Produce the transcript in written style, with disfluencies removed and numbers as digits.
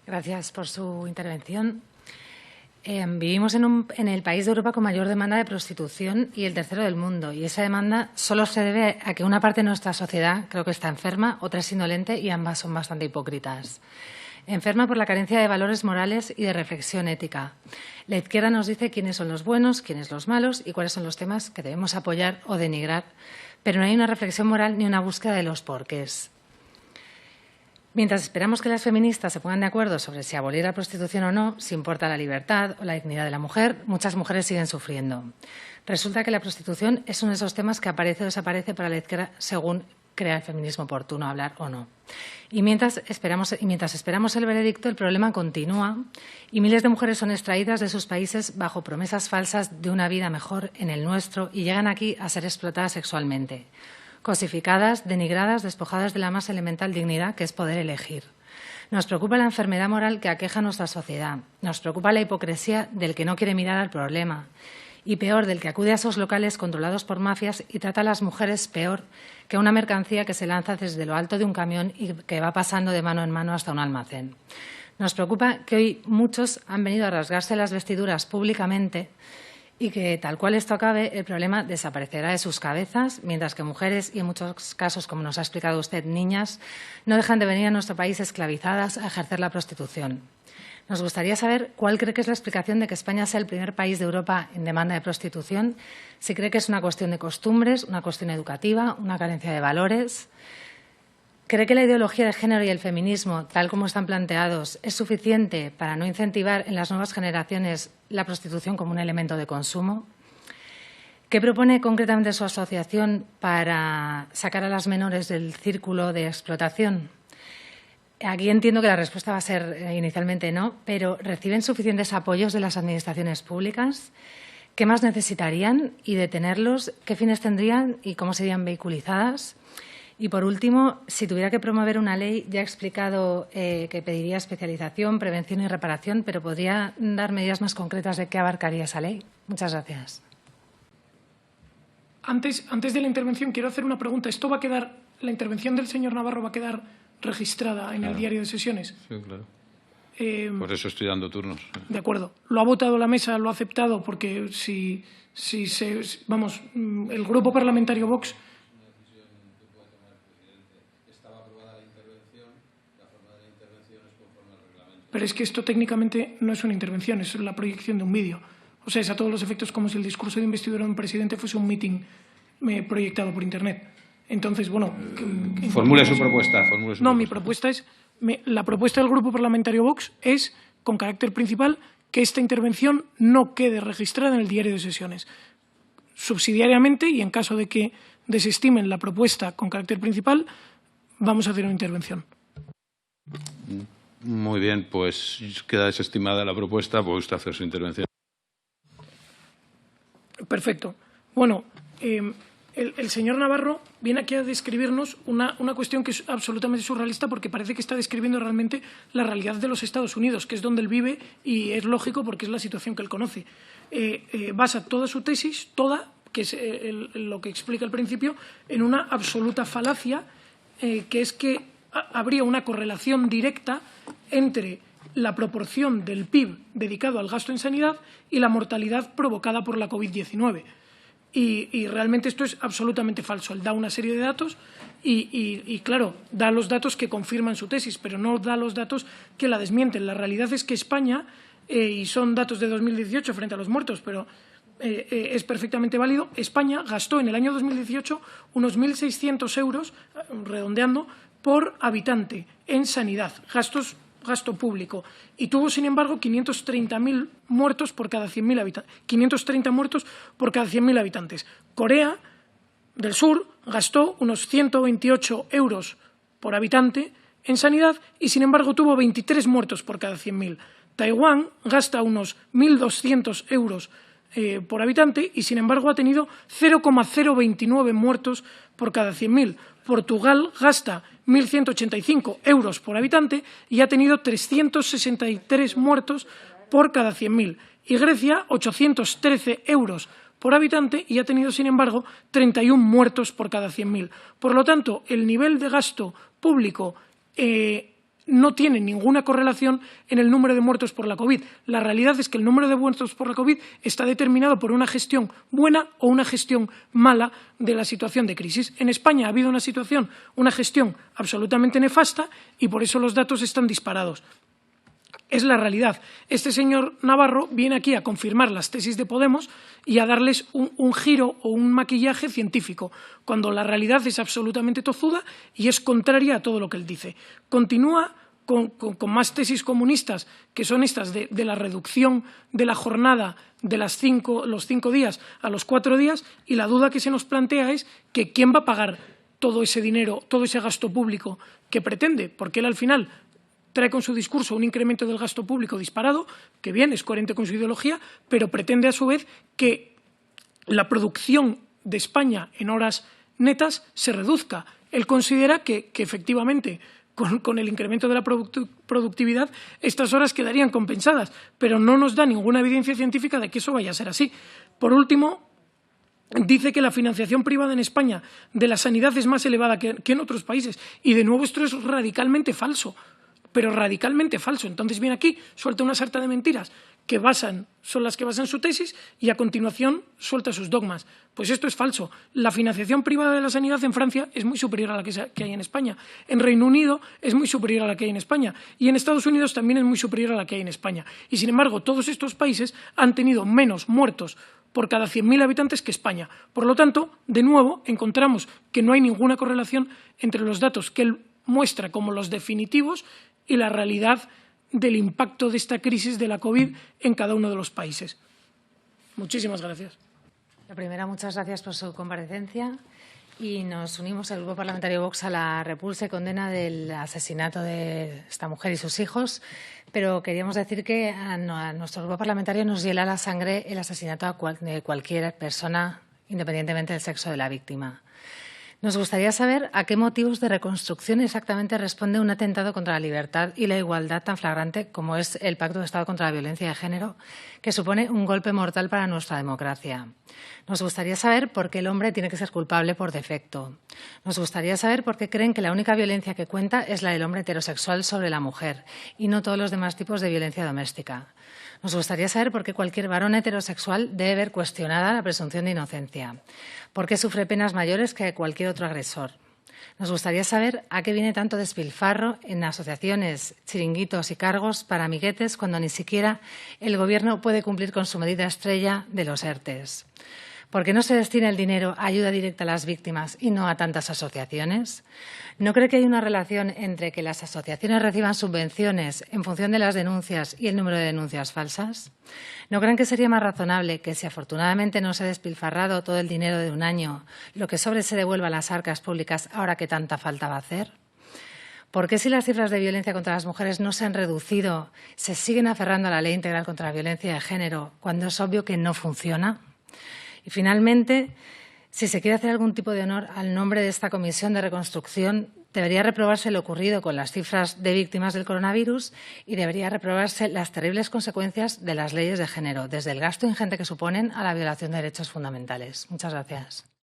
Gracias por su intervención. Vivimos en el país de Europa con mayor demanda de prostitución y el tercero del mundo. Y esa demanda solo se debe a que una parte de nuestra sociedad creo que está enferma, otra es indolente y ambas son bastante hipócritas. Enferma por la carencia de valores morales y de reflexión ética. La izquierda nos dice quiénes son los buenos, quiénes los malos y cuáles son los temas que debemos apoyar o denigrar, pero no hay una reflexión moral ni una búsqueda de los porqués. Mientras esperamos que las feministas se pongan de acuerdo sobre si abolir la prostitución o no, si importa la libertad o la dignidad de la mujer, muchas mujeres siguen sufriendo. Resulta que la prostitución es uno de esos temas que aparece o desaparece para la izquierda según crea el feminismo oportuno hablar o no. Y mientras esperamos el veredicto, el problema continúa y miles de mujeres son extraídas de sus países bajo promesas falsas de una vida mejor en el nuestro y llegan aquí a ser explotadas sexualmente. Cosificadas, denigradas, despojadas de la más elemental dignidad, que es poder elegir. Nos preocupa la enfermedad moral que aqueja a nuestra sociedad. Nos preocupa la hipocresía del que no quiere mirar al problema. Y peor, del que acude a esos locales controlados por mafias y trata a las mujeres peor que una mercancía que se lanza desde lo alto de un camión y que va pasando de mano en mano hasta un almacén. Nos preocupa que hoy muchos han venido a rasgarse las vestiduras públicamente y que, tal cual esto acabe, el problema desaparecerá de sus cabezas, mientras que mujeres, y en muchos casos, como nos ha explicado usted, niñas, no dejan de venir a nuestro país esclavizadas a ejercer la prostitución. Nos gustaría saber cuál cree que es la explicación de que España sea el primer país de Europa en demanda de prostitución, si cree que es una cuestión de costumbres, una cuestión educativa, una carencia de valores. ¿Cree que la ideología de género y el feminismo, tal como están planteados, es suficiente para no incentivar en las nuevas generaciones la prostitución como un elemento de consumo? ¿Qué propone concretamente su asociación para sacar a las menores del círculo de explotación? Aquí entiendo que la respuesta va a ser inicialmente no, pero ¿reciben suficientes apoyos de las administraciones públicas? ¿Qué más necesitarían? Y de tenerlos, ¿qué fines tendrían y cómo serían vehiculizadas? Y, por último, si tuviera que promover una ley, ya he explicado que pediría especialización, prevención y reparación, pero ¿podría dar medidas más concretas de qué abarcaría esa ley? Muchas gracias. Antes de la intervención, quiero hacer una pregunta. ¿Esto va a quedar, la intervención del señor Navarro va a quedar registrada en el diario de sesiones? Sí, claro. Por eso estoy dando turnos. De acuerdo. ¿Lo ha votado la mesa? ¿Lo ha aceptado? Porque el Grupo Parlamentario Vox... Pero es que esto técnicamente no es una intervención, es la proyección de un vídeo. O sea, es a todos los efectos como si el discurso de investidura de un presidente fuese un meeting proyectado por Internet. Entonces, bueno... Formule su propuesta. Mi propuesta es... La propuesta del Grupo Parlamentario Vox es, con carácter principal, que esta intervención no quede registrada en el diario de sesiones. Subsidiariamente, y en caso de que desestimen la propuesta con carácter principal, vamos a hacer una intervención. Muy bien, pues queda desestimada la propuesta. Puede usted hacer su intervención. Perfecto. Bueno, el señor Navarro viene aquí a describirnos una cuestión que es absolutamente surrealista porque parece que está describiendo realmente la realidad de los Estados Unidos, que es donde él vive y es lógico porque es la situación que él conoce. Basa toda su tesis, que es lo que explica al principio, en una absoluta falacia, que es que habría una correlación directa entre la proporción del PIB dedicado al gasto en sanidad y la mortalidad provocada por la COVID-19. Y realmente esto es absolutamente falso. Él da una serie de datos y, claro, da los datos que confirman su tesis, pero no da los datos que la desmienten. La realidad es que España, y son datos de 2018 frente a los muertos, pero es perfectamente válido, España gastó en el año 2018 unos 1.600 euros, redondeando, por habitante en sanidad, gasto público, y tuvo, sin embargo, 530.000 muertos por cada 100.000 habitantes. 530 muertos por cada 100.000 habitantes. Corea del Sur gastó unos 128 euros por habitante en sanidad y, sin embargo, tuvo 23 muertos por cada 100.000. Taiwán gasta unos 1.200 euros por habitante y, sin embargo, ha tenido 0,029 muertos por cada 100.000. Portugal gasta 1.185 euros por habitante y ha tenido 363 muertos por cada 100.000. Y Grecia, 813 euros por habitante y ha tenido, sin embargo, 31 muertos por cada 100.000. Por lo tanto, el nivel de gasto público no tiene ninguna correlación en el número de muertos por la COVID. La realidad es que el número de muertos por la COVID está determinado por una gestión buena o una gestión mala de la situación de crisis. En España ha habido una gestión absolutamente nefasta y por eso los datos están disparados. Es la realidad. Este señor Navarro viene aquí a confirmar las tesis de Podemos y a darles un giro o un maquillaje científico, cuando la realidad es absolutamente tozuda y es contraria a todo lo que él dice. Continúa con más tesis comunistas, que son estas de la reducción de la jornada de los 5 días a los 4 días, y la duda que se nos plantea es que ¿quién va a pagar todo ese dinero, todo ese gasto público que pretende? Porque él al final trae con su discurso un incremento del gasto público disparado, que bien, es coherente con su ideología, pero pretende a su vez que la producción de España en horas netas se reduzca. Él considera que efectivamente con el incremento de la productividad estas horas quedarían compensadas, pero no nos da ninguna evidencia científica de que eso vaya a ser así. Por último, dice que la financiación privada en España de la sanidad es más elevada que en otros países, y de nuevo esto es radicalmente falso. Pero radicalmente falso. Entonces viene aquí, suelta una sarta de mentiras que son las que basan su tesis, y a continuación suelta sus dogmas. Pues esto es falso. La financiación privada de la sanidad en Francia es muy superior a la que hay en España. En Reino Unido es muy superior a la que hay en España. Y en Estados Unidos también es muy superior a la que hay en España. Y sin embargo, todos estos países han tenido menos muertos por cada 100.000 habitantes que España. Por lo tanto, de nuevo, encontramos que no hay ninguna correlación entre los datos que él muestra como los definitivos y la realidad del impacto de esta crisis de la COVID en cada uno de los países. Muchísimas gracias. La primera, muchas gracias por su comparecencia, y nos unimos al Grupo Parlamentario Vox a la repulsa y condena del asesinato de esta mujer y sus hijos, pero queríamos decir que a nuestro Grupo Parlamentario nos hiela la sangre el asesinato de cualquier persona, independientemente del sexo de la víctima. Nos gustaría saber a qué motivos de reconstrucción exactamente responde un atentado contra la libertad y la igualdad tan flagrante como es el Pacto de Estado contra la Violencia de Género, que supone un golpe mortal para nuestra democracia. Nos gustaría saber por qué el hombre tiene que ser culpable por defecto. Nos gustaría saber por qué creen que la única violencia que cuenta es la del hombre heterosexual sobre la mujer y no todos los demás tipos de violencia doméstica. Nos gustaría saber por qué cualquier varón heterosexual debe ver cuestionada la presunción de inocencia, por qué sufre penas mayores que cualquier otro agresor. Nos gustaría saber a qué viene tanto despilfarro en asociaciones, chiringuitos y cargos para amiguetes cuando ni siquiera el Gobierno puede cumplir con su medida estrella de los ERTEs. ¿Por qué no se destina el dinero a ayuda directa a las víctimas y no a tantas asociaciones? ¿No cree que hay una relación entre que las asociaciones reciban subvenciones en función de las denuncias y el número de denuncias falsas? ¿No creen que sería más razonable que, si afortunadamente no se ha despilfarrado todo el dinero de un año, lo que sobre se devuelva a las arcas públicas ahora que tanta falta va a hacer? ¿Por qué, si las cifras de violencia contra las mujeres no se han reducido, se siguen aferrando a la Ley Integral contra la Violencia de Género cuando es obvio que no funciona? Y, finalmente, si se quiere hacer algún tipo de honor al nombre de esta comisión de reconstrucción, debería reprobarse lo ocurrido con las cifras de víctimas del coronavirus y debería reprobarse las terribles consecuencias de las leyes de género, desde el gasto ingente que suponen a la violación de derechos fundamentales. Muchas gracias.